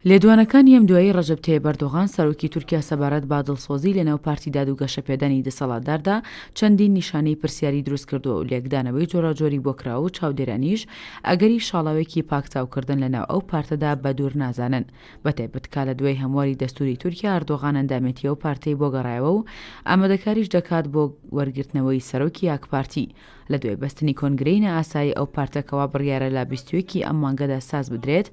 لێدوانەکانی ئەم دوایی ڕەجەب تەیب ئەردۆغان سەرۆکی تورکیا سەبارەت با دڵسۆزی لەناو پارتی داد و گەشەپێدانی دەسەڵاتداردا چەندین نیشانەی پرسیاری دروست کردووە و لێکدانەوەی جۆراجۆری بۆ کراوە و چاودێرانیش ئەگەری شاڵاوێکی پاکچاوکردن لەناو ئەو پارتەدا بەدوور نازانن. بەتایبەت کا لە دوای هەمواری دەستوری تورکیا ئەردۆغان ئەندامێتیە و پارتەی بۆ گەڕایەوە و ئامادەکاریش دەکات بۆ وەرگرتنەوەی سەرۆکی یەکپارتی. لە دوای بەستنی کۆنگرەی ئاسایی ئەو پارتەکەوا بڕیارە لە 21 ئەم مانگەدا ساز بدرێت،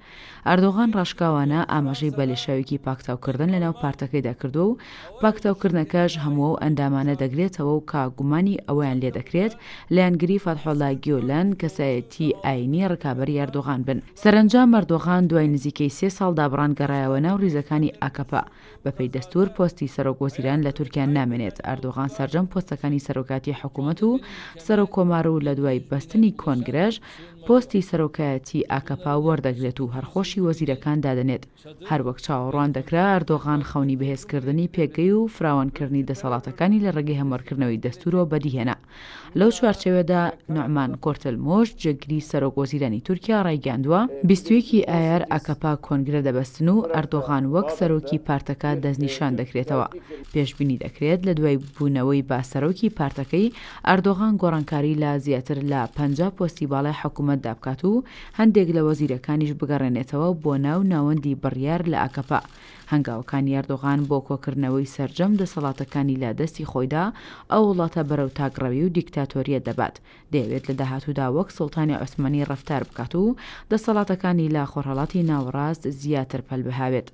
ئەردۆغان ڕاشکاوانە ئاماژەی بەلێشاوێکی پاکتاوکردن لەناو پارتەکەیدا کردو و پاکتاوکردنەکەش هەموو ئەو ئەندامانە دەگرێتەوە و کاگومانی ئەویان لێ دەکرێت لایەنگری فەتحوڵا گیۆلەن کەسایەتی ئاینی ڕکابەری ئەردۆغان بن. سەرنجام ئەردۆغان دوای نزیکەی 3 ساڵ دابڕان گەڕایەوە ناو ریزەکانی ئاکەپا. بەپێی دەستور پۆستی سەرۆک وەزیران لە تورکیا نامێنێت. ئەردۆغان سەرجەم پۆستەکانی سەرۆکاتی حکوومەت و سەرۆکۆمار و لە دوای بەستنی کۆنگرەژ پۆستی سەرۆکایەتی ئاکەپا وەردەگرێت و هەرخۆشی وەزیرەکان دادەنێت. هەروەک چاوەڕوان دەکرا ئەردۆغان خەونی بەهێزکردنی پێگەی و فراوانکردنی دەسەڵاتەکانی لە ڕێگەی هەموارکردنەوەی دەستورەوە بەدیهێنا. لەو چوارچێوەدا نوعمان کۆرتلمۆش جێگیری سەرۆک وەزیرانی تورکیا ڕایگەاندووە 21 ئایار ئاکەپا کۆنگرە دەبەستن و ئەردۆغان وەک سەرۆکی پارتەکە دەستنیشان دەکرێتەوە. پێشبینی دەکرێت لە دوای بوونەوەی با سەرۆکی پارتەکەی ئەردۆغان گۆڕانکاری لە زیاتر لە 50 پۆستی باڵای حکوومەتدا بکات و هەندێک لە وەزیرەکانیش بگەڕێنێتەوە بۆ ناوەندی بڕیار لە ئاکەپا. هەنگاوەکانی ئەردۆغان بۆ کۆکردنەوەی سەرجەم دەسەڵاتەکانی لە دەستی خۆیدا ئەو وڵاتە بەرەو تاگڕەوی و دیکتاتۆریەت دەبات. دەیەوێت لە داهاتوودا وەک سوڵتانی عوسمانی ڕەفتار بکات و دەسەڵاتەکانی لە خۆرهەڵاتی ناوەڕاست زیاتر پەلبەهاوێت.